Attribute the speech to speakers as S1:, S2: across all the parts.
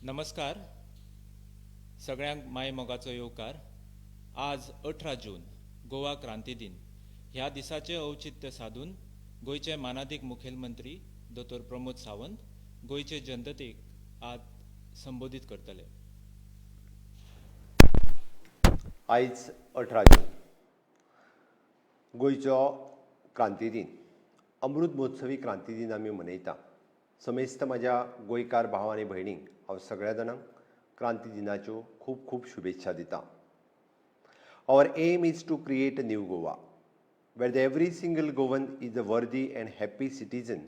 S1: नमस्कार सगळ्यांक माय मोगाचो येवकार। आज 18 जून गोवा क्रांती दिन। ह्या दिसाचे औचित्य साधून गोयचे मानाधीक मुखेलमंत्री दोतोर प्रमोद सावंत गोयचे जनतेक आज संबोधित करतले।
S2: आयज 18 जून गोयचो क्रांती दिन। अमृत महोत्सवी क्रांती दिन आमी मनयता। समेस्त म्हाज्या गोंयकार भाव आनी भयणींक हांव सगळ्या जाणांक क्रांती दिनाच्यो खूब खूब शुभेच्छा दिता। Our aim is to create a new Goa, where every single Goan is a worthy and happy citizen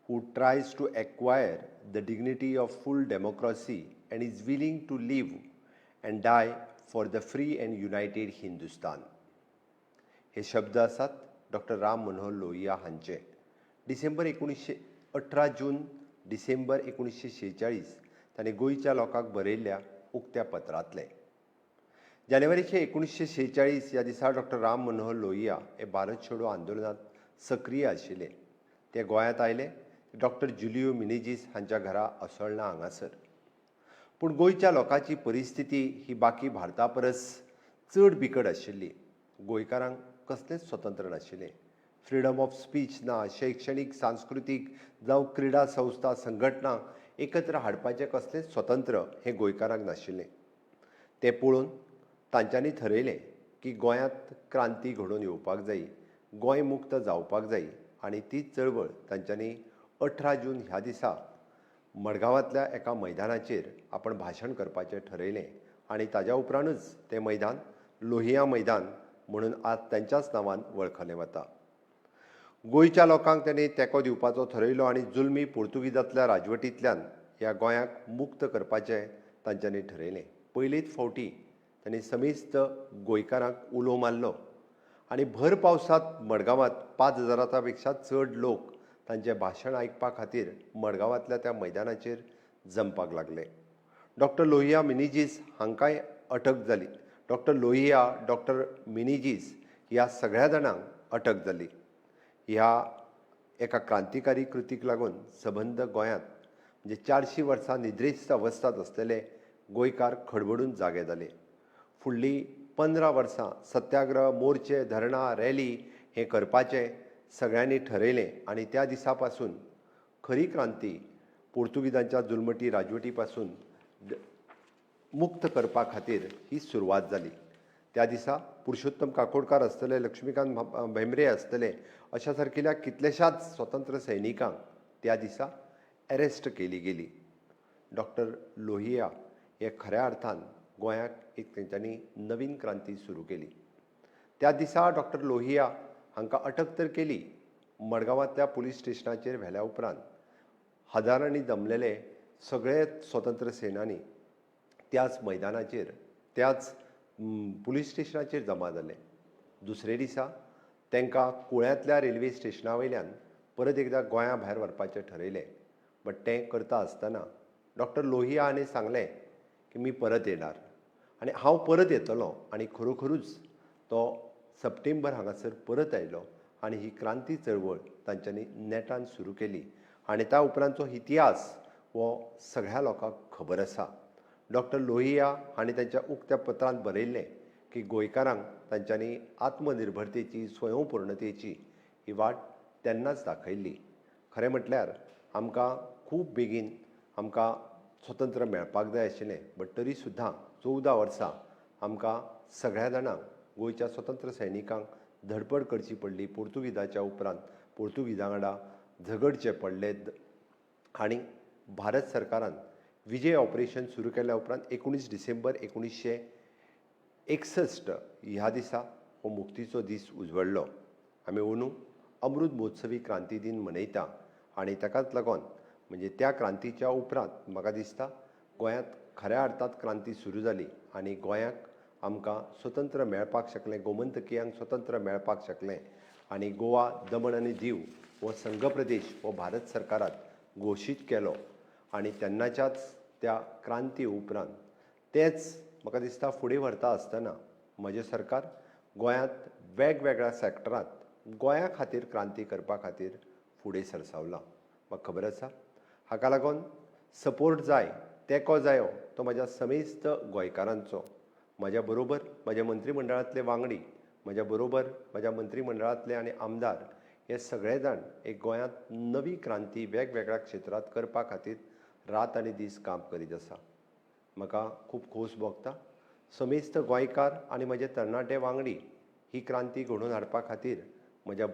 S2: who tries to acquire the dignity of full democracy and is willing to live and die for the free and united Hindustan. हे शब्द आसात doctor Ram Manohar Lohia हांचे। डिसेंबर 18 जून डिसेंबर 1946 ताणें गोंयच्या लोकांक बरयल्ल्या उक्त्या पत्रांतले। जानेवारी 1946 ह्या दिसा डॉक्टर राम मनोहर लोहिया हे भारत छोडो आंदोलनात सक्रिय आशिल्ले। ते गोंयांत आयले डॉक्टर जुलियो मिनेझीस हांच्या घरा असोळणा हांगासर। पूण गोंयच्या लोकांची परिस्थिती ही बाकी भारता परस चड बिकट आशिल्ली। गोंयकारांक कसलेंच स्वतंत्र नाशिल्लें। फ्रीडम ऑफ स्पीच ना, शैक्षणीक सांस्कृतीक जावं क्रीडा संस्था संघटना एकत्र हाडपाचें कसलेंच स्वतंत्र हें गोंयकारांक नाशिल्लें। तें पळोवन तांच्यांनी ठरयलें की गोंयांत क्रांती घडोवन येवपाक जायी, गोंय मुक्त जावपाक जायी आनी तीच चळवळ तांच्यांनी 18 जून ह्या दिसा मडगांवांतल्या एका मैदानाचेर आपण भाशण करपाचें ठरयलें आनी ताज्या उपरांतूच तें मैदान लोहिया मैदान म्हणून आज तांच्याच नांवान वळखलें वता। गोंयच्या लोकांक ताणें तेंको दिवपाचो ठरयलो आनी जुल्मी पोर्तुगीजांतल्या राजवटींतल्यान ह्या गोंयाक मुक्त करपाचें तांच्यांनी ठरयलें। पयलेच फावटी ताणें समेस्त गोंयकारांक उलो मारलो आनी भर पावसांत मडगांवांत 5000 पेक्षा चड लोक तांचें भाशण आयकपा खातीर मडगांवांतल्या त्या मैदानाचेर जमपाक लागले। डॉक्टर लोहिया मिनेझीस हांकांय अटक जाली। डॉक्टर लोहिया डॉक्टर मिनेझीस ह्या सगळ्या जाणांक अटक जाली। ह्या एका क्रांतिकारी कृतीक लागून सबंद गोंयांत म्हणजे 400 वर्सां निद्रेस्त अवस्थांत आसलेले गोंयकार खडबडून जागे जाले। फुडलीं 15 वर्सां सत्याग्रह, मोर्चे, धरणां, रॅली हें करपाचें सगळ्यांनी ठरयलें आनी त्या दिसा पासून खरी क्रांती पोर्तुगीजांच्या जुल्मटी राजवटी पासून मुक्त करपा खातीर ही सुरवात जाली। त्या दिसा पुरुषोत्तम काकोडकार आसतले, लक्ष्मीकांत भेंब्रे आसतले, अशा सारकिल्या कितल्याशाच स्वतंत्र सैनिकांक त्या दिसा अरेस्ट केली गेली। डॉक्टर लोहिया हे खऱ्या अर्थान गोंयाक एक तेंच्यांनी नवीन क्रांती सुरू केली। त्या दिसा डॉक्टर लोहिया हांकां अटक तर केली, मडगांवांतल्या पुलीस स्टेशनाचेर व्हेल्या उपरांत हजारांनी जमलेले सगळे स्वतंत्र सेनानी त्याच मैदानाचेर त्याच पुलीस स्टेशनाचेर जमा जाले। दुसरे दिसा तांकां कुळ्यांतल्या रेल्वे स्टेशना वयल्यान परत एकदां गोंया भायर व्हरपाचें ठरयलें। बट तें करता आसतना डॉक्टर लोहिया हाणें सांगलें की मी परत येणार आनी हांव परत येतलों आनी खरोखरूच तो सप्टेंबर हांगासर परत आयलो आनी ही क्रांती चळवळ तांच्यांनी नेटान सुरू केली आनी त्या उपरांतचो इतिहास हो सगळ्या लोकांक खबर आसा। डॉक्टर लोहिया हांणी तांच्या उक्त्या पत्रांत बरयल्लें की गोंयकारांक तांच्यांनी आत्मनिर्भरतेची स्वयंपूर्णतेची ही वाट तेन्नाच दाखयल्ली। खरें म्हटल्यार आमकां खूब बेगीन आमकां स्वतंत्र मेळपाक जाय आशिल्लें, बट तरी सुद्दां 14 वर्सां आमकां सगळ्या जाणांक गोंयच्या स्वतंत्र सैनिकांक धडपड करची पडली। पोर्तुगीजाच्या उपरांत पोर्तुगीजां वांगडा झगडचें पडलें आनी भारत सरकारान विजय ऑपरेशन सुरू केल्या उपरांत 19 डिसेंबर 1961 ह्या दिसा हो मुक्तीचो दीस उजवडलो। आमी अंदू अमृत महोत्सवी क्रांती दिन मनयता आनी ताकाच लागून म्हणजे त्या क्रांतीच्या उपरांत म्हाका दिसता गोंयांत खऱ्या अर्थांत क्रांती सुरू जाली आनी गोंयाक आमकां स्वतंत्र मेळपाक शकलें, गोमंतकीयांक स्वतंत्र मेळपाक शकलें आनी गोवा, दमण आनी दीव हो संघ प्रदेश हो भारत सरकारान घोशीत केलो आनी तेन्नाच्याच त्या क्रांती उपरांत तेच म्हाका दिसता फुडें व्हरता आसतना म्हजें सरकार गोंयांत वेगवेगळ्या सॅक्टरांत गोंया खातीर क्रांती करपा खातीर फुडें सरसावलां। म्हाका खबर आसा हाका लागून सपोर्ट जाय तेंको जायो तो म्हज्या समेस्त गोंयकारांचो, म्हज्या बरोबर म्हज्या मंत्रिमंडळांतले वांगडी, म्हज्या बरोबर म्हज्या मंत्रिमंडळांतले आनी आमदार हे सगळे जाण एक गोंयांत नवी क्रांती वेगवेगळ्या क्षेत्रांत करपा खातीर रात आनी दीस काम करीत आसा. म्हाका खूब खोस भोगता. समेस्त गोंयकार आनी म्हजे तरणाटे वांगडी ही क्रांती घडोवन हाडपा खातीर म्हज्या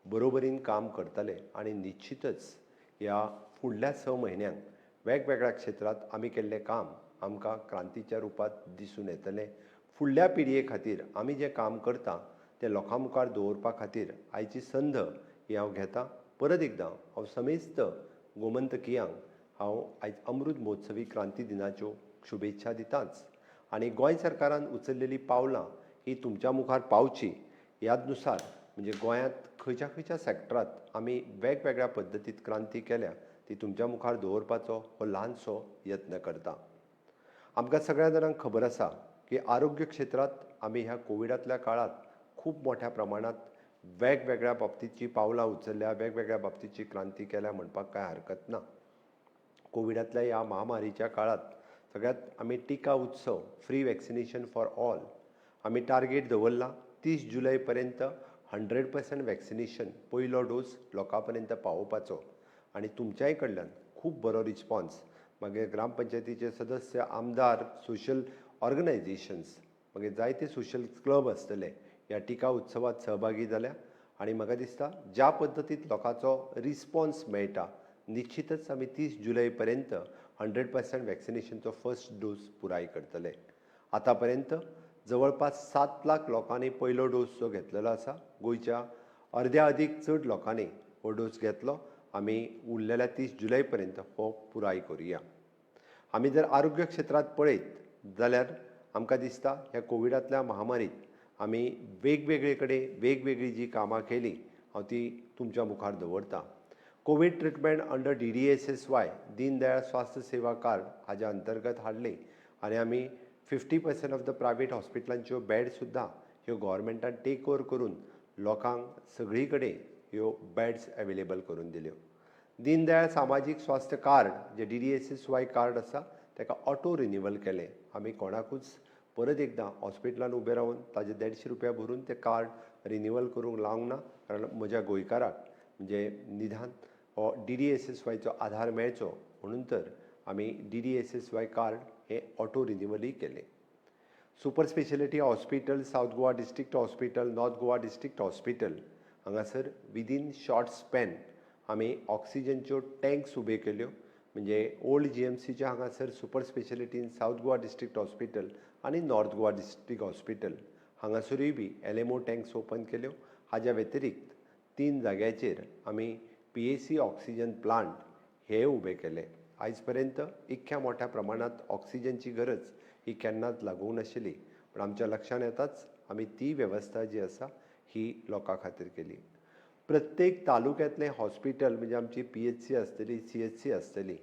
S2: बरोबरीन काम करतले आनी निश्चितच ह्या फुडल्या 6 म्हयन्यांक वेगवेगळ्या क्षेत्रांत आमी केल्लें काम आमकां क्रांतीच्या रुपांत दिसून येतलें. फुडल्या पिळये खातीर आमी जें काम करता तें लोकां मुखार दवरपा खातीर आयची संद ही हांव घेतां. परत एकदां हांव समेस्त गोमंतकीयांक हांव आयज अमृत महोत्सवी क्रांती दिनाच्यो शुभेच्छा दितांच. आनी गोंय सरकारान उचललेलीं पावलां ही तुमच्या मुखार पावची ह्याच नुसार म्हणजे गोंयांत खंयच्या खंयच्या सॅक्टरांत आमी वेगवेगळ्या पद्दतीत क्रांती केल्या ती तुमच्या मुखार दवरपाचो हो ल्हानसो यत्न करता. आमकां सगळ्या जाणांक खबर आसा की आरोग्य क्षेत्रांत आमी ह्या कोविडांतल्या काळांत खूब मोठ्या प्रमाणांत वेगवेगळ्या बाबतींची पावलां उचलल्या, वेगवेगळ्या बाबतींची क्रांती केल्या म्हणपाक कांय हरकत ना. कोविडांतल्या ह्या महामारीच्या काळांत सगळ्यांत आमी टिका उत्सव फ्री वॅक्सिनेशन फॉर ऑल आमी टार्गेट दवरला. 30 जुलय पर्यंत 100% वॅक्सिनेशन पयलो डोस लोकां पर्यंत पावोवपाचो आनी तुमच्याय कडल्यान खूब बरो रिस्पॉन्स मागीर ग्रामपंचायतीचे सदस्य, आमदार, सोशल ऑर्गनायझेशन्स मागीर जायते सोशल क्लब आसतले ह्या टिका उत्सवात सहभागी जाल्या आनी म्हाका दिसता ज्या पद्दतीत लोकांचो रिस्पॉन्स मेळटा निश्चितच आमी 30 जुलय पर्यंत 100% वॅक्सिनेशनचो फर्स्ट डोस पुराय करतले. आतां पर्यंत जवळपास 7 लाख लोकांनी पयलो डोस जो घेतलेलो आसा. गोंयच्या अर्द्या अदीक चड लोकांनी हो डोस घेतलो. आमी उरलेल्या 30 जुलय पर्यंत हो पुराय करुया. आमी जर आरोग्य क्षेत्रांत पळयत जाल्यार आमकां दिसता ह्या कोविडांतल्या महामारीत आमी वेगवेगळे कडेन वेगवेगळी जी कामां केलीं हांव ती तुमच्या मुखार दवरतां. Covid treatment under DDSSY Deen Dayal स्वास्थ्य सेवा कार्ड हाज्या अंतर्गत हाडली आनी आमी 50% ऑफ द प्रायवेट हॉस्पिटलांच्यो बेड सुद्दां ह्यो गव्हर्मेंटान टेक ओवर करून लोकांक सगळी कडेन ह्यो बेड्स अवेलेबल करून दिल्यो. दीन दयाळ सामाजीक स्वास्थ्य कार्ड जे DDSSY कार्ड आसा ताका ऑटो रिन्यूवल केलें. आमी कोणाकूच परत एकदां हॉस्पिटलान उबे रावन ताजे 150 रुपया भरून तें कार्ड रिन्यूवल करूंक लावंक ना. कारण म्हज्या गोंयकाराक म्हणजे निदान हो DDSSYचो आधार मेळचो म्हणून तर आमी DDSSY कार्ड हे ऑटो रिन्यूवलूय केलें. Super speciality hospital, south Goa district hospital, north Goa district hospital हांगासर विदीन शॉर्ट स्पॅन आमी ऑक्सिजनच्यो टँक्स उबे केल्यो. म्हणजे ओल्ड GMCच्या हांगासर सुपर स्पेशलिटीन सावथ गोवा डिस्ट्रिक्ट हॉस्पिटल आनी नॉर्थ गोवा डिस्ट्रिक्ट हॉस्पिटल हांगासरूय बी LMO टँक्स ओपन केल्यो. हाज्या व्यतिरिक्त 3 जाग्याचेर आमी PAC ऑक्सिजन प्लांट हे उबे केले. आयज पर्यंत इतक्या मोठ्या प्रमाणांत ऑक्सिजनची गरज ही केन्नाच लागूंक नाशिल्ली पण आमच्या लक्षांत येताच आमी ती वेवस्था जी आसा ही लोकां खातीर केली. प्रत्येक तालुक्यांतलें हॉस्पिटल म्हणजे आमची PHC आसतली, CHC आसतली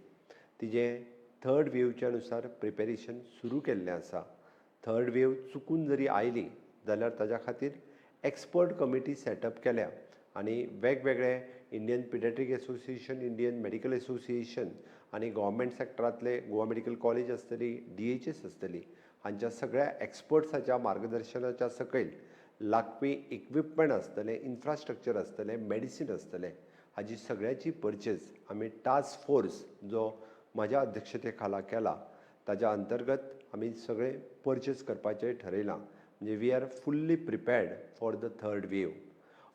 S2: तिजें 3rd वेवच्या नुसार प्रिपेरेशन सुरू केल्लें आसा. 3rd वेव चुकून जरी आयली जाल्यार ताज्या खातीर एक्सपर्ट कमिटी सेटअप केल्या आनी वेगवेगळे Indian paediatric association, Indian medical association आनी गव्हर्मेंट सॅक्टरांतले गोवा मेडिकल कॉलेज आसतली, DHS आसतली हांच्या सगळ्या एक्सपर्ट्साच्या मार्गदर्शनाच्या सकयल लागपी इक्विपमेंट आसतले, इन्फ्रास्ट्रक्चर आसतलें, मेडिसीन आसतलें हाजी सगळ्याची परचेज आमी टास्क फोर्स जो म्हज्या अध्यक्षते खाला केला ताज्या अंतर्गत आमी सगळे परचेज करपाचें ठरयलां. म्हणजे we are fully prepared for the 3rd wave.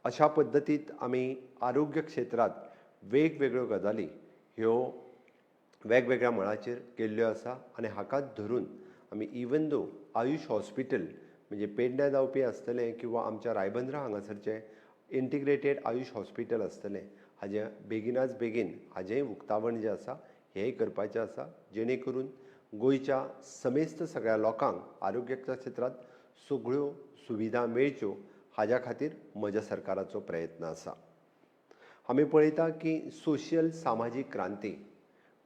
S2: अशा पद्दतीत आमी आरोग्य क्षेत्रांत वेगवेगळ्यो गजाली ह्यो वेगवेगळ्या मळाचेर केल्ल्यो आसा आनी हाकाच धरून आमी इवन दो आयुष हॉस्पिटल म्हणजे पेडण्या जावपी आसतलें किंवा आमच्या रायबंद्रा हांगासरचें इंटिग्रेटेड आयुष हॉस्पिटल आसतलें हाजें बेगिनाच बेगीन हाजेंय उक्तावण जें आसा हेंय करपाचें आसा जेणे करून गोंयच्या समेस्त सगळ्या लोकांक आरोग्याच्या क्षेत्रांत सगळ्यो सुविधा मेळच्यो हाज्या खातीर म्हज्या सरकाराचो प्रयत्न आसा. आमी पळयता की सोशियल सामाजीक क्रांती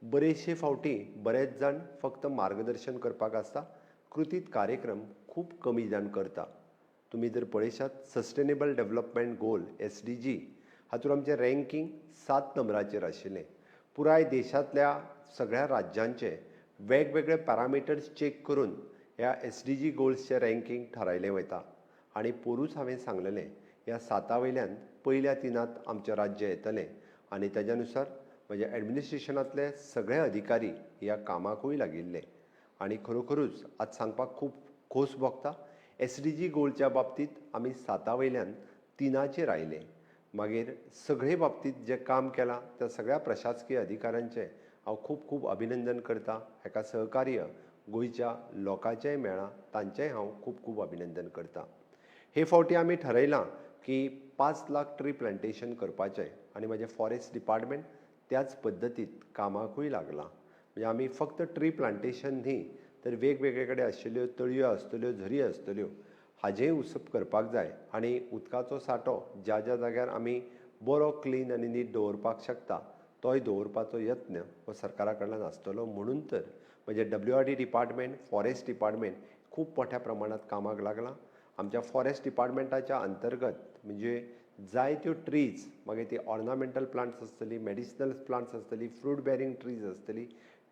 S2: बरेचशे फावटी बरेच जाण फक्त मार्गदर्शन करपाक आसता, कृतीत कार्यक्रम खूब कमी जाण करता. तुमी जर पळयशात सस्टेनेबल डेव्हलपमेंट गोल SDG हातूंत आमचें रँकींग 7 नंबराचेर आशिल्लें. पुराय देशांतल्या सगळ्या राज्यांचे वेगवेगळे पॅरामिटर्स चेक करून ह्या SDG गोल्सचे रँकींग थारायलें वयता आनी पोरूच हांवें सांगलेलें ह्या 7 वयल्यान पयल्या 3त आमचें राज्य येतलें आनी तेज्या नुसार म्हज्या एडमिनिस्ट्रेशनांतले सगळे अधिकारी ह्या कामाकूय लागिल्ले आनी खरोखरूच आज सांगपाक खूब खोस भोगता SDG गोलच्या बाबतींत आमी 7 वयल्यान 3चेर आयले मागीर सगळे बाबतींत जें काम केलां त्या सगळ्या प्रशासकीय अधिकाऱ्यांचें हांव खूब खूब अभिनंदन करतां हेका सहकार्य गोंयच्या लोकांचेंय मेळ्ळां तांचेंय हांव खूब खूब अभिनंदन करतां हे फावटी आमी ठरयलां की 5 लाख ट्री प्लांटेशन करपाचें आनी म्हजें फॉरेस्ट डिपार्टमेंट त्याच पद्दतीत कामाकूय लागलां म्हणजे आमी फक्त ट्री प्लांटेशन न्ही तर वेगवेगळे कडेन आशिल्ल्यो तळयो आसतल्यो झरी आसतल्यो हाजेंय उसप करपाक जाय आनी उदकाचो सांठो ज्या ज्या जाग्यार आमी बरो क्लीन आनी नीट दवरपाक शकता तोय दवरपाचो यत्न हो सरकारा कडल्यान आसतलो म्हणून तर म्हणजे WRD डिपार्टमेंट फॉरेस्ट डिपार्टमेंट खूब मोठ्या प्रमाणात कामाक लागलां आमच्या फॉरेस्ट डिपार्टमेंटाच्या अंतर्गत म्हणजे जायत्यो ट्रीज मागीर ती ऑर्नामेंटल प्लांट्स आसतली मेडिसिनल प्लांट्स आसतली फ्रूट बेरिंग ट्रीज आसतली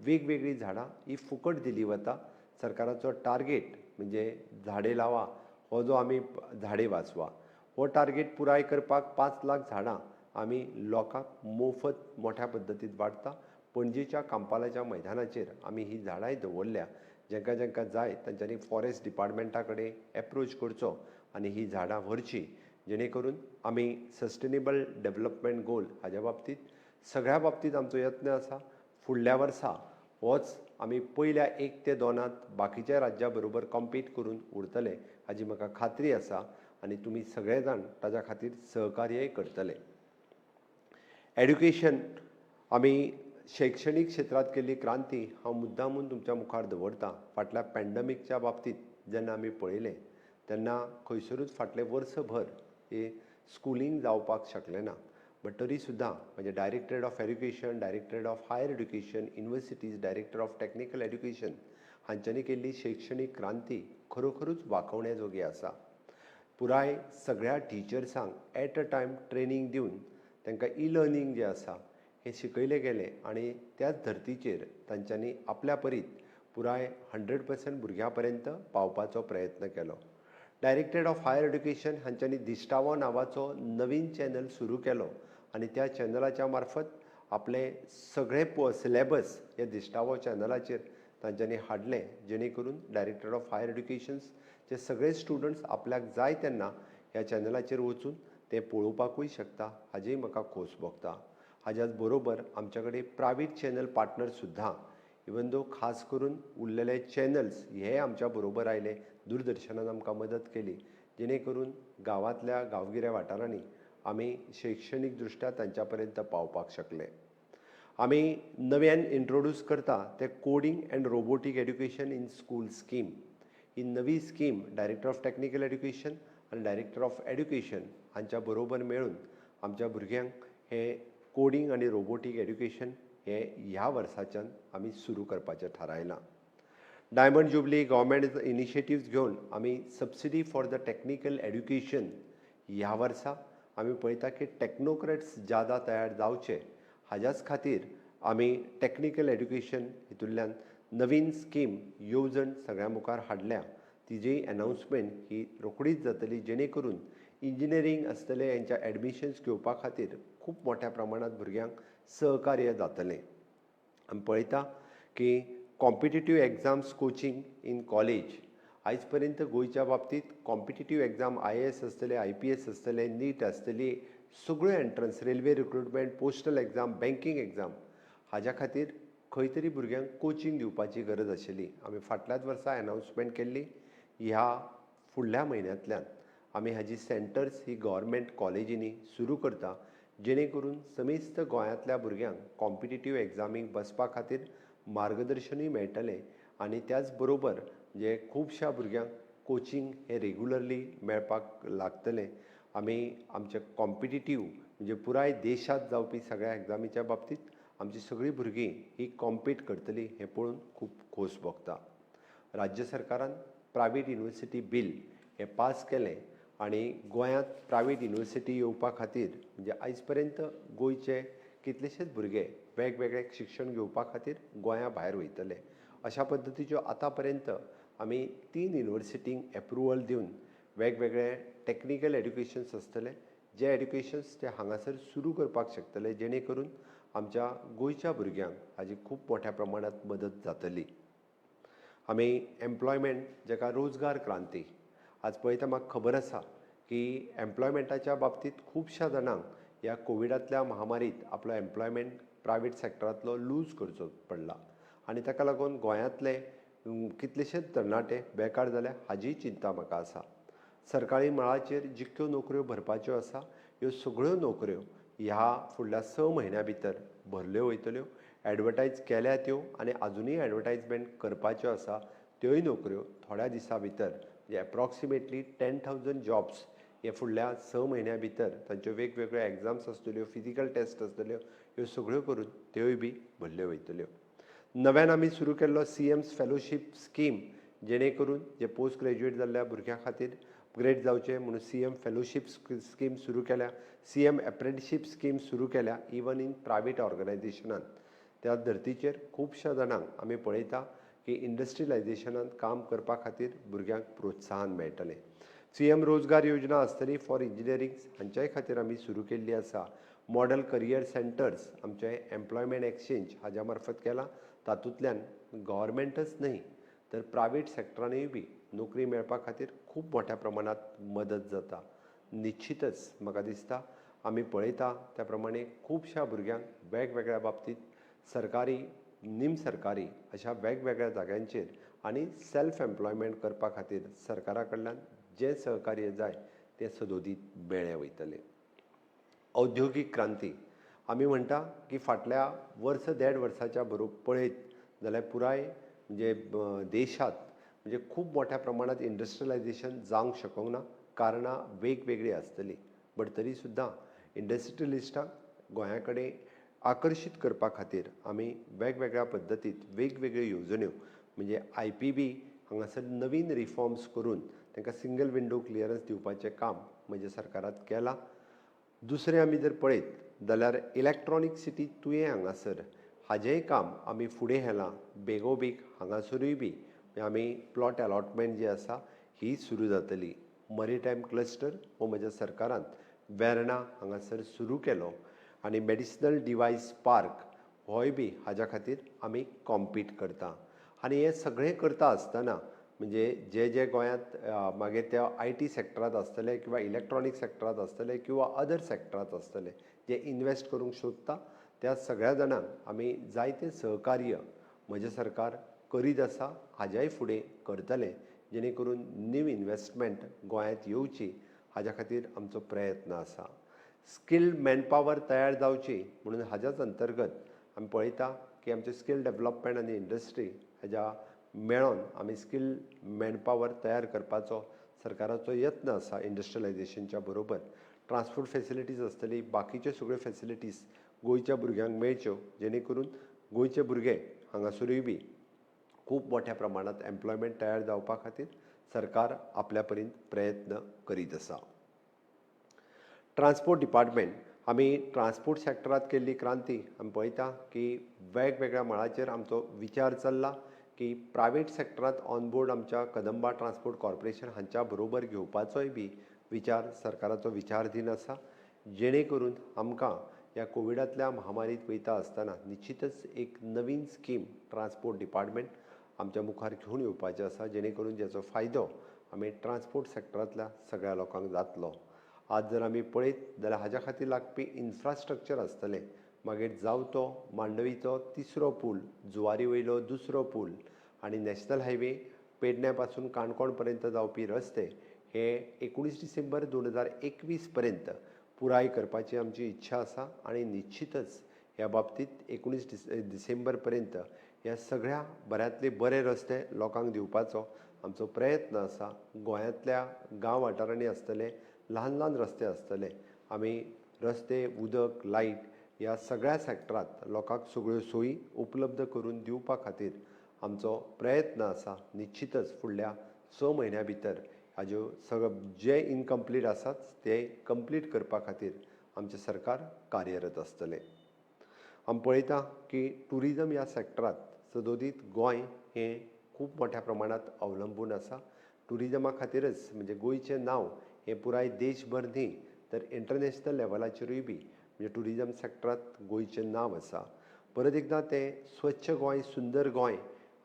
S2: वेगवेगळी झाडां ही फुकट दिली वता सरकाराचो टार्गेट म्हणजे झाडे लावा हो जो आमी झाडे वाचवा हो टार्गेट पुराय करपाक 5 लाख झाडां आमी लोकांक मोफत मोठ्या पद्दतीत वाडटा पणजेच्या कांपालाच्या मैदानाचेर आमी ही झाडांय दवरल्या जेंका जेंका जाय तांच्यांनी फॉरेस्ट डिपार्टमेंटा कडेन एप्रोच करचो आनी ही झाडां व्हरची जेणे करून आमी सस्टेनेबल डेव्हलपमेंट गोल हाज्या बाबतींत सगळ्या बाबतींत आमचो यत्न आसा फुडल्या वर्सा होच आमी पयल्या 1 ते 2त बाकीच्या राज्यां बरोबर कॉम्पीट करून उरतले हाची म्हाका खात्री आसा आनी तुमी सगळे जाण ताच्या खातीर सहकार्यय करतले एड्युकेशन आमी शैक्षणीक क्षेत्रांत केल्ली क्रांती हांव मुद्दामून तुमच्या मुखार दवरतां फाटल्या पॅन्डमिकच्या बाबतींत जेन्ना आमी पळयलें तेन्ना खंयसरूच फाटलें वर्सभर हे स्कुलींग जावपाक शकलें ना बट तरी सुद्दां म्हणजे directorate of education directorate of higher education universities director of technical education हांच्यांनी केल्ली शैक्षणीक क्रांती खरोखरूच वाखवणे जोगी आसा पुराय सगळ्या टिचर्सांक एट अ टायम ट्रेनींग दिवन तांकां लर्निंग जें आसा हें शिकयलें गेलें आनी त्याच धर्तीचेर तांच्यांनी आपल्या परीत पुराय 100% भुरग्यां पर्यंत पावपाचो प्रयत्न केलो डायरेक्टरेट ऑफ हायर एड्युकेशन हांच्यांनी दिश्टावो नांवाचो नवीन चॅनल सुरू केलो आनी त्या चॅनलाच्या मार्फत आपले सगळे सिलेबस हे दिश्टावो चॅनलाचेर तांच्यांनी हाडलें जेणे करून डायरेक्टरेट ऑफ हायर एड्युकेशन्सचे सगळे स्टुडंट्स आपल्याक जाय तेन्ना ह्या चॅनलाचेर वचून ते पळोवपाकूय शकता हाजेय म्हाका खोस भोगता हाच्याच बरोबर आमच्या कडेन प्रायवेट चॅनल पार्टनर सुद्दां इवन दो खास करून उरलेले चॅनल्स हे आमच्या बरोबर आयले दूरदर्शनान आमकां मदत केली जेणे करून गांवांतल्या गांवगिऱ्या वाठारांनी आमी शैक्षणीक दृश्ट्या तांच्या पर्यंत पावपाक शकले आमी नव्यान इंट्रोड्यूस करता ते coding and robotic education in school scheme ही नवी scheme director of technical education आनी डायरेक्टर ऑफ एड्युकेशन हांच्या बरोबर मेळून आमच्या भुरग्यांक हे कोडिंग आनी रोबोटीक एड्युकेशन हे ह्या वर्साच्यान आमी सुरू करपाचें थारायलां डायमंड जुबली गव्हर्मेंट इनिशिएटिव्स घेवन आमी subsidy for the technical education ह्या वर्सा आमी पळयता की टॅक्नोक्रेट्स ज्यादा तयार जावचे हाच्याच खातीर आमी टॅक्निकल एड्युकेशन हितूंतल्यान नवीन स्कीम येवजण सगळ्या मुखार हाडल्या तिजी अनाउन्समेंट ही रोखडीच जातली जेणे करून इंजिनियरींग आसतले हेंच्या एडमिशन्स घेवपा खातीर खूब मोठ्या प्रमाणांत भुरग्यांक सहकार्य जातलें आमी पळयता की competitive exams coaching in college आयज पर्यंत गोंयच्या बाबतींत कॉम्पिटिटीव एग्जाम IAS आसतले IPS आसतले नीट आसतली सगळ्यो entrance railway recruitment postal exam banking exam हाज्या खातीर खंय तरी भुरग्यांक कोचिंग दिवपाची गरज आशिल्ली आमी फाटल्याच वर्सा अनाउन्समेंट केल्ली ह्या फुडल्या म्हयन्यांतल्यान आमी हाजी सेंटर्स ही गव्हर्मेंट कॉलेजींनी सुरू करता जेणे करून समेस्त गोंयांतल्या भुरग्यांक कॉम्पिटिटीव एग्जामीक बसपा खातीर मार्गदर्शनूय मेळटलें आनी त्याच बरोबर जे खुबश्या भुरग्यांक कोचिंग हे रेगुलरली मेळपाक लागतलें आमी आमचे कॉम्पिटिटीव म्हणजे पुराय देशांत जावपी सगळ्या एग्जामीच्या बाबतींत आमची सगळीं भुरगीं ही कॉम्पीट करतलीं हें पळोवन खूब खोस भोगता राज्य सरकारान प्रायवेट युनिवर्सिटी बील हें पास केलें आनी गोंयांत प्रायवेट युनिवर्सिटी येवपा खातीर म्हणजे आयज पर्यंत गोंयचे कितलेशेच भुरगे वेगवेगळे शिक्षण घेवपा खातीर गोंया भायर वयतले अशा पद्दतीच्यो आतां पर्यंत आमी 3 युनिवर्सिटींक एप्रुवल दिवन वेगवेगळे टॅक्निकल एड्युकेशन्स आसतले जे एड्युकेशन्स ते हांगासर सुरू करपाक शकतले जेणे करून आमच्या गोंयच्या भुरग्यांक हाजी खूब मोठ्या प्रमाणांत मदत जातली. आमी एम्प्लॉयमेंट जेका रोजगार क्रांती आज पळयता म्हाका खबर आसा की एम्प्लॉयमेंटाच्या बाबतींत खुबश्या जाणांक ह्या कोविडांतल्या महामारींत आपलो एम्प्लॉयमेंट प्रायवेट सॅक्टरांतलो लूज करचो पडला आनी ताका लागून गोंयांतले कितलेशेच तरणाटे बेकार जाले हाजी चिंता म्हाका आसा. सरकारी मळाचेर जितक्यो नोकऱ्यो भरपाच्यो आसा ह्यो सगळ्यो नोकऱ्यो ह्या फुडल्या 6 म्हयन्यां भितर भरल्यो वयतल्यो. एडवर्टायज केल्या त्यो आनी आजुनूय एडवर्टायजमेंट करपाच्यो आसा त्योय नोकऱ्यो थोड्या दिसां भितर म्हणजे एप्रॉक्सिमेटली 10,000 जॉब्स हे फुडल्या 6 म्हयन्यां भितर तांच्यो वेगवेगळ्यो एग्जाम्स आसतल्यो फिजिकल टेस्ट आसतल्यो ह्यो सगळ्यो करून त्योय बी भरल्यो वयतल्यो. नव्यान आमी सुरू केल्लो CM's फेलोशीप स्कीम जेणे करून जे पोस्ट ग्रॅज्युएट जाल्ल्या भुरग्यां खातीर अपग्रेड जावचे म्हणून CM फेलोशीप स्कीम सुरू केल्या. CM एप्रेंटिसशीप स्कीम सुरू केल्या इवन इन प्रायवेट ऑर्गनायझेशनांत. त्या धर्तीचेर खुबश्या जाणांक आमी पळयता की इंडस्ट्रियलायझेशनांत काम करपा खातीर भुरग्यांक प्रोत्साहन मेळटलें. CM रोजगार योजना आसतली फॉर इंजिनियरींग हांच्याय खातीर आमी सुरू केल्ली आसा. मॉडल करियर सेंटर्स आमचे एम्प्लॉयमेंट एक्सचेंज हाज्या मार्फत केला. तातूंतल्यान गव्हर्मेंटच न्हय तर प्रायवेट सॅक्टरानूय बी नोकरी मेळपा खातीर खूब मोठ्या प्रमाणांत मदत जाता. निश्चितच म्हाका दिसता आमी पळयता त्या प्रमाणे खुबश्या भुरग्यांक वेगवेगळ्या बाबतींत सरकारी निम सरकारी अशा वेगवेगळ्या जाग्यांचेर आनी सेल्फ एम्प्लॉयमेंट करपा खातीर सरकारा कडल्यान जें सहकार्य जाय तें सदोदीत मेळ्ळें वयतलें. औद्योगीक क्रांती आमी म्हणटा की फाटल्या वर्स देड वर्साच्या पळयत जाल्यार पुराय म्हणजे देशांत म्हणजे खूब मोठ्या प्रमाणांत इंडस्ट्रियलायझेशन जावंक शकूंक ना. कारणां वेगवेगळीं आसतलीं बट तरी सुद्दां इंडस्ट्रियलिस्टांक गोंया कडेन आकर्शीत करपा खातीर आमी वेगवेगळ्या पद्दतींत वेगवेगळ्यो येवजण्यो म्हणजे IPB हांगासर नवीन रिफॉर्म्स करून तांकां सिंगल विंडो क्लियरन्स दिवपाचें काम म्हज्या सरकारान केलां. दुसरें आमी जर पळयत जाल्यार इलेक्ट्रॉनीक सिटी तुयें हांगासर हाजेंय काम आमी फुडें व्हेलां. बेगोबेग हांगासरूय बी आमी प्लॉट अलॉटमेंट जी आसा ही सुरू जातली. मरीटायम क्लस्टर हो म्हज्या सरकारान वेर्णा हांगासर सुरू केलो आनी मेडिसिनल डिवायस पार्क होय बी हाज्या खातीर आमी कॉम्पीट करता. आनी हें सगळें करता आसतना म्हणजे जे गोंयांत मागीर त्या IT सॅक्टरांत आसतले किंवा इलेक्ट्रॉनीक सॅक्टरांत आसतले किंवा अदर सॅक्टरांत आसतले जे इन्वेस्ट करूंक सोदता त्या सगळ्या जाणांक आमी जायतें सहकार्य म्हजें सरकार करीत आसा हाज्याय फुडें करतलें जेणे करून नीव इन्वेस्टमेंट गोंयांत येवची हाज्या खातीर आमचो प्रयत्न आसा. स्किल्ड मॅनपावर तयार जावची म्हणून हाज्याच अंतर्गत आमी पळयता की आमचे स्कील डेव्हलपमेंट आनी इंडस्ट्री हाज्या मेळोन आमी स्कील मॅनपावर तयार करपाचो सरकाराचो यत्न आसा. इंडस्ट्रियलायझेशनच्या बरोबर ट्रान्सपोर्ट फेसिलिटीज आसतली बाकीच्यो सगळ्यो फेसिलिटीज गोंयच्या भुरग्यांक मेळच्यो जेणे करून गोंयचे भुरगे हांगासरूय बी खूब मोठ्या प्रमाणांत एम्प्लॉयमेंट तयार जावपा खातीर सरकार आपल्या परीन प्रयत्न करीत आसा. ट्रान्सपोर्ट डिपार्टमेंट आमी ट्रान्सपोर्ट सॅक्टरांत केल्ली क्रांती आमी पळयता की वेगवेगळ्या मळाचेर आमचो विचार चल्ला की प्रायवेट सॅक्टरांत ऑनबोर्ड आमच्या कदंबा ट्रान्सपोर्ट कॉर्पोरेशन हांच्या बरोबर घेवपाचोय बी विचार सरकाराचो विचारधीन आसा. जेणे करून आमकां ह्या कोविडांतल्या महामारींत वयता आसतना निश्चितच एक नवीन स्कीम ट्रान्सपोर्ट डिपार्टमेंट आमच्या मुखार घेवन येवपाचें आसा जेणे करून जेचो फायदो आमी ट्रान्सपोर्ट सॅक्टरांतल्या सगळ्या लोकांक जातलो. आज जर आमी पळयत जाल्यार हाज्या खातीर लागपी इन्फ्रास्ट्रक्चर आसतलें मागीर जावं तो मांडवीचो 3रो पूल जुवारी वयलो 2रो पूल आनी नॅशनल हायवे पेडण्या पासून काणकोण पर्यंत जावपी रस्ते हे 19 डिसेंबर 2021 पर्यंत पुराय करपाची आमची इच्छा आसा. आनी निश्चितच ह्या बाबतींत 19 डिसेंबर पर्यंत ह्या सगळ्या बऱ्यांतले बरे रस्ते लोकांक दिवपाचो आमचो प्रयत्न आसा. गोंयांतल्या गांव वाठारांनी आसतले ल्हान ल्हान रस्ते आसतले आमी रस्ते उदक लायट ह्या सगळ्या सॅक्टरांत लोकांक सगळ्यो सोयी उपलब्ध करून दिवपा खातीर आमचो प्रयत्न आसा. निश्चितच फुडल्या 6 म्हयन्यां भितर हाज्यो जे इनकम्प्लीट आसात ते कंप्लीट करपा खातीर आमचें सरकार कार्यरत आसतलें. आमी पळयता की टुरिजम ह्या सॅक्टरांत सदोदीत गोंय हें खूब मोठ्या प्रमाणांत अवलंबून आसा. टुरिजमा खातीरच म्हणजे गोंयचें नांव हें पुराय देशभर न्ही तर इंटरनॅशनल लेवलाचेरूय बी म्हणजे टुरिजम सॅक्टरांत गोंयचें नांव आसा. परत एकदां तें स्वच्छ गोंय, सुंदर गोंय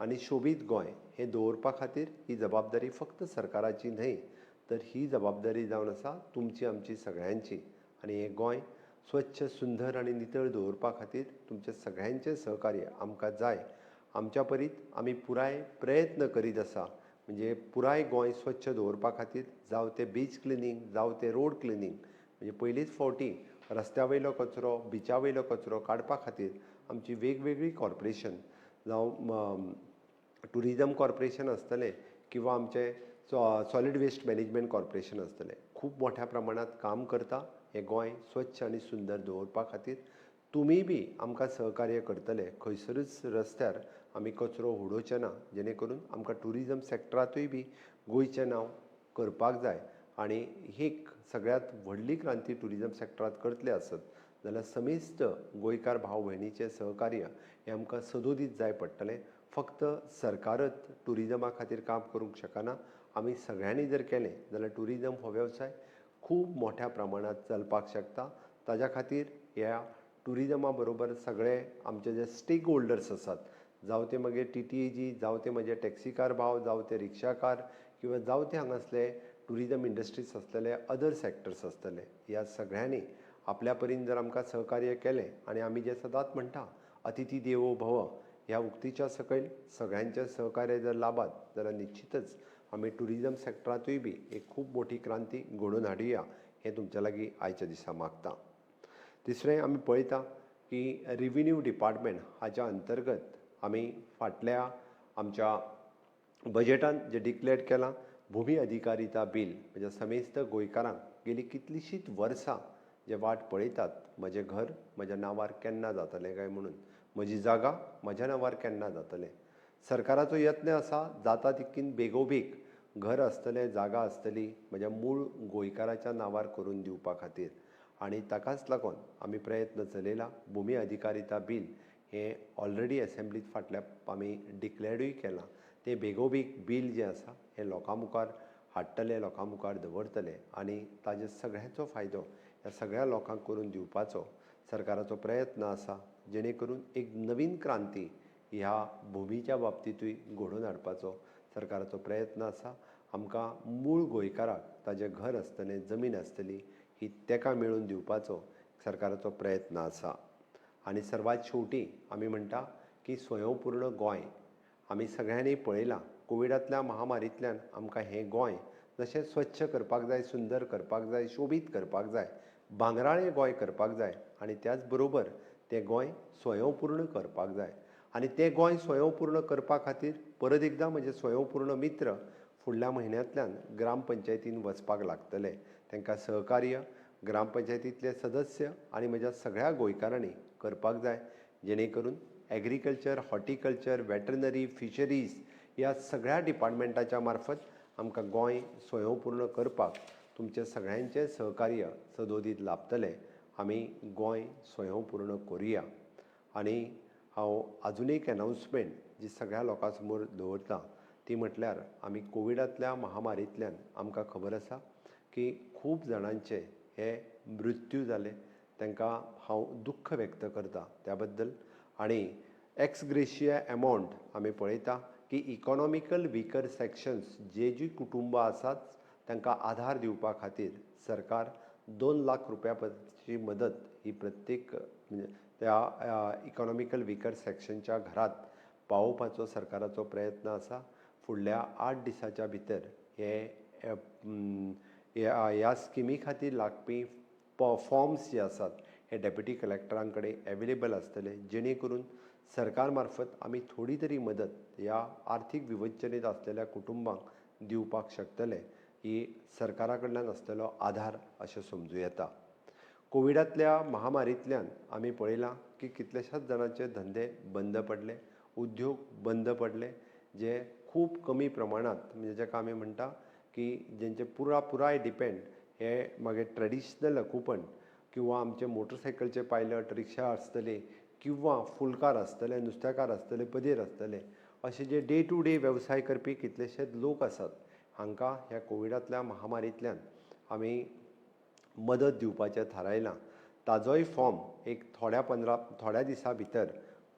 S2: आनी शोबीत गोंय हें दवरपा खातीर ही जबाबदारी फक्त सरकाराची न्हय तर ही जबाबदारी जावन आसा तुमची आमची सगळ्यांची. आनी हें गोंय स्वच्छ सुंदर आनी नितळ दवरपा खातीर तुमचे सगळ्यांचें सहकार्य आमकां जाय. आमच्या परीत आमी पुराय प्रयत्न करीत आसा म्हणजे पुराय गोंय स्वच्छ दवरपा खातीर जावं तें बीच क्लिनींग जावं तें रोड क्लिनींग म्हणजे पयलींच फावटी रस्त्या वयलो कचरो बिचा वयलो कचरो काडपा खातीर आमची वेगवेगळी कॉर्पोरेशन जावं टुरिजम कॉर्पोरेशन आसतलें किंवा आमचें सॉलीड वेस्ट मॅनेजमेंट कॉर्पोरेशन आसतलें खूब मोठ्या प्रमाणांत काम करता हें गोंय स्वच्छ आनी सुंदर दवरपा खातीर. तुमी बी आमकां सहकार्य करतले. खंयसरूच रस्त्यार आमी कचरो उडोवचे ना जेणे करून आमकां टुरिजम सॅक्टरांतूय बी गोंयचें नांव करपाक जाय. आनी ही सगळ्यांत व्हडली क्रांती टुरिजम सॅक्टरांत करतले आसत जाल्यार समेस्त गोंयकार भाव भयणीचें सहकार्य हें आमकां सदोदीत जाय पडटलें. फक्त सरकारच टुरिजमा खातीर काम करूंक शकना. आमी सगळ्यांनी जर केलें जाल्यार टुरिजम हो वेवसाय खूब मोठ्या प्रमाणांत चलपाक शकता. ताज्या खातीर ह्या टुरिजमा बरोबर सगळे आमचे जे स्टेक होल्डर्स आसात जावं ते मागीर TTAG जावं ते म्हजे टॅक्सीकार भाव जावं ते रिक्षाकार किंवा जावं ते हांगासले टुरिजम इंडस्ट्रीज आसतले अदर सॅक्टर्स आसतले ह्या सगळ्यांनी आपल्या परीन जर आमकां सहकार्य केलें आनी आमी जे सदांच म्हणटा अतिथी देवो भव ह्या उक्तीच्या सकयल सगळ्यांचें सहकार्य जर लाबात जाल्यार निश्चितच आमी टुरिजम सॅक्टरांतूय बी एक खूब मोठी क्रांती घडोवन हाडुया हें तुमच्या लागीं आयच्या दिसा मागता. तिसरें आमी पळयता की रेविन्यू डिपार्टमेंट हाच्या अंतर्गत आमी फाटल्या आमच्या बजेटांत जें डिक्लेअर केलां भुमी अधिकारिता बील म्हणजे समेस्त गोंयकारांक गेलीं कितलींशींच वर्सां जे वाट पळयतात म्हजें घर म्हज्या नांवार केन्ना जातलें काय म्हणून म्हजी जागा म्हज्या नांवार केन्ना जातलें. सरकाराचो यत्न आसा जाता तितकीन बेगोबेग घर आसतलें जागा आसतली म्हज्या मूळ गोंयकाराच्या नांवार करून दिवपा खातीर. आनी ताकाच लागून आमी प्रयत्न चलयला. भुमी अधिकारिता बील हें ऑलरेडी असेंब्लींत फाटल्या आमी डिक्लेअरूय केलां. तें बेगोबेग बील जें आसा हें लोकां मुखार हाडटले लोकां मुखार दवरतले आनी ताजे सगळ्यांचो फायदो ह्या सगळ्या लोकांक करून दिवपाचो सरकाराचो प्रयत्न आसा जेणे करून एक नवीन क्रांती ह्या भुमीच्या बाबतींतूय घडोवन हाडपाचो सरकाराचो प्रयत्न आसा. आमकां मूळ गोंयकाराक ताजें घर आसतलें जमीन आसतली ही तेका मेळोवन दिवपाचो सरकाराचो प्रयत्न आसा. आनी सर्वात शेवटी आमी म्हणटा की स्वयंपूर्ण गोंय आमी सगळ्यांनी पळयलां कोविडांतल्या महामारींतल्यान आमकां हें गोंय जशें स्वच्छ करपाक जाय सुंदर करपाक जाय शोबीत करपाक जाय भांगराळें गोंय करपाक जाय आनी त्याच बरोबर तें गोंय स्वयंपूर्ण करपाक जाय. आनी तें गोंय स्वयंपूर्ण करपा खातीर परत एकदां म्हजे स्वयंपूर्ण मित्र फुडल्या म्हयन्यांतल्यान ग्रामपंचायतीन वचपाक लागतले. तांकां सहकार्य ग्रामपंचायतींतले सदस्य आनी म्हज्या सगळ्या गोंयकारांनी करपाक जाय जेणे करून एग्रीकल्चर हॉर्टिकल्चर वेटरनरी फिशरीज ह्या सगळ्या डिपार्टमेंटाच्या मार्फत आमकां गोंय स्वयंपूर्ण करपाक तुमचे सगळ्यांचें सहकार्य सदोदीत लाभतलें. आमी गोंय स्वयंपूर्ण करुया. आनी हांव आजून एक अनाउन्समेंट जी सगळ्या लोकां समोर दवरतां ती म्हटल्यार आमी कोविडांतल्या महामारींतल्यान आमकां खबर आसा की खूब जाणांचे हे मृत्यू जाले. तांकां हांव दुख्ख व्यक्त करतां त्या बद्दल. आनी एक्स ग्रेशिया एमावंट आमी पळयता की इकॉनॉमिकल विकर सॅक्शन्स जी कुटुंबां आसात तांकां आधार दिवपा खातीर सरकार 2 लाख रुपयाची मदत ही प्रत्येक म्हणजे त्या इकॉनॉमिकल विकर सॅक्शनच्या घरात पावोवपाचो सरकाराचो प्रयत्न आसा. फुडल्या 8 दिसाच्या भितर ह्या स्किमी खातीर लागपी फॉर्म्स जे आसात हे डेप्युटी कलेक्टरां कडेन एवेलेबल आसतले जेणे करून सरकार मार्फत आमी थोडी तरी मदत ह्या आर्थीक विवंचनेत आसलेल्या कुटुंबांक दिवपाक शकतले. ही सरकारा कडल्यान आसलेलो आधार अशें समजूं येता. कोविडांतल्या महामारींतल्यान आमी पळयलां की कितलेशाच जाणांचे धंदे बंद पडले उद्योग बंद पडले जे खूब कमी प्रमाणांत म्हणजे जाका आमी म्हणटा की जेंचे पुराय डिपेंड हे मागीर ट्रेडिशनल ऑक्युपंट किंवा आमचे मोटरसायकलचे पायलट रिक्षा आसतले किंवा फुलकार आसतले नुस्तेकार आसतले पदेर आसतले असे जे डे टू डे वेवसाय करपी कितलेशेच लोक आसात हांकां ह्या कोविडांतल्या महामारींतल्यान आमी मदत दिवपाचें थारायलां. ताजोय फॉर्म एक थोड्या दिसां भितर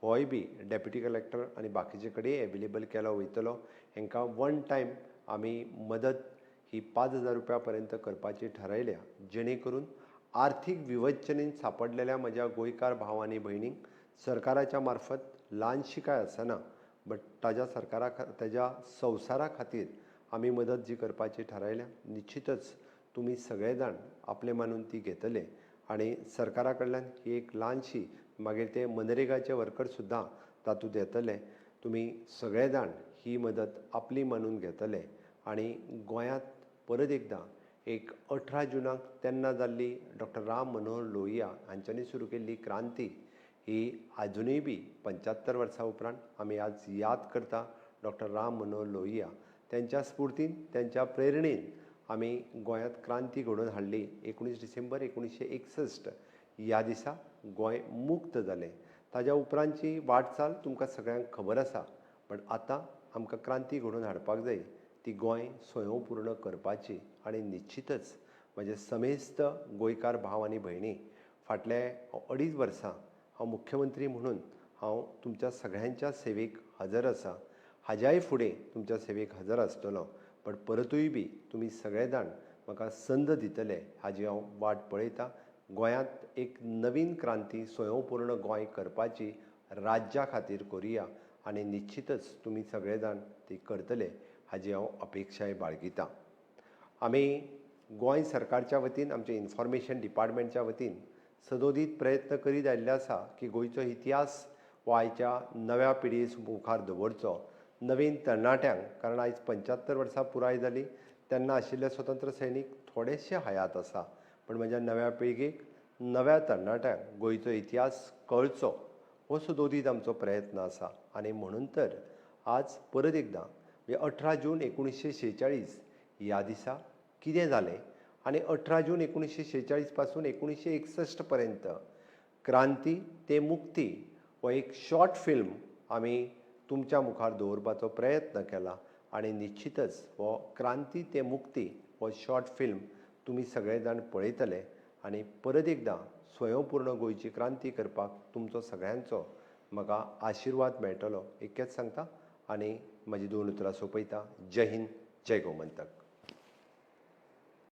S2: होय बी डेप्युटी कलेक्टर आनी बाकीचे कडेन एवेलेबल केलो वयतलो. हांकां वन टायम आमी मदत ही 5,000 रुपया पर्यंत करपाची थारायल्या, जेणे करून आर्थीक विवंचनेन सांपडलेल्या म्हज्या गोंयकार भाव आनी भयणींक सरकाराच्या मार्फत ल्हानशी काय आसना बट ताज्या संवसारा खातीर आमी मदत जी करपाची थारायल्या. निश्चितच तुमी सगळे जाण आपले मानून ती घेतले आनी सरकारा कडल्यान ही एक ल्हानशी मागीर ते मनरेगाचे वर्कर सुद्दां तातूंत येतले. तुमी सगळे जाण ही मदत आपली मानून घेतले आनी गोंयांत परत एकदां एक 18 जुनाक तेन्ना जाल्ली डॉक्टर राम मनोहर लोहिया हांच्यांनी सुरू केल्ली क्रांती ही आजुनूय बी 75 वर्सां उपरांत आमी आज याद करता. डॉक्टर राम मनोहर लोहिया त्यांच्या स्फूर्तीन त्यांच्या प्रेरणेन आमी गोंयांत क्रांती घडोवन हाडली. 19 डिसेंबर 1961 ह्या दिसा गोंय मुक्त जालें. ताज्या उपरांतची वाटचाल तुमकां सगळ्यांक खबर आसा. पण आतां आमकां क्रांती घडोवन हाडपाक जाय, ती गोंय स्वयंपूर्ण करपाची आनी निश्चितच म्हजे समेस्त गोंयकार भाव आनी भयणी फाटले 2.5 वर्सां हांव मुख्यमंत्री म्हणून हांव तुमच्या सगळ्यांच्या सेवेक हजर आसा. हाज्याय फुडें तुमच्या सेवेक हजर आसतलो. पण परतूय बी तुमी सगळे जाण म्हाका संद दितले हाजी हांव वाट पळयतां. गोंयांत एक नवीन क्रांती स्वयंपूर्ण गोंय करपाची राज्या खातीर करुया आनी निश्चितच तुमी सगळे जाण ती करतले हाजी हांव अपेक्षाय बाळगितां. आमी गोंय सरकारच्या वतीन आमचे इन्फॉर्मेशन डिपार्टमेंटच्या वतीन सदोदीत प्रयत्न करीत आयिल्ले आसा की गोंयचो इतिहास हो आयच्या नव्या पिळयेक मुखार दवरचो. नवीन तरणाट्यांक, कारण आयज 75 वर्सां पुराय जाली, तेन्ना आशिल्ले स्वतंत्र सैनीक थोडेशे हयात आसा. पण म्हज्या नव्या पिळगेक, नव्या तरणाट्यांक गोंयचो इतिहास कळचो हो सदोदीत आमचो प्रयत्न आसा. आनी म्हणून तर आज परत एकदां 18 जून 1946 ह्या दिसा कितें जालें आनी 18 जून 1946 पासून 1961 पर्यंत क्रांती ते मुक्ती हो एक शॉर्ट फिल्म आमी तुमच्या मुखार दवरपाचो प्रयत्न केला. आनी निश्चितच हो क्रांती ते मुक्ती हो शॉर्ट फिल्म तुमी सगळे जाण पळयतले आनी परत एकदां स्वयंपूर्ण गोंयची क्रांती करपाक तुमचो सगळ्यांचो म्हाका आशिर्वाद मेळटलो इतकेंच सांगता आनी म्हजी 2 उतरां सोंपयता. जय हिंद, जय गोमंतक.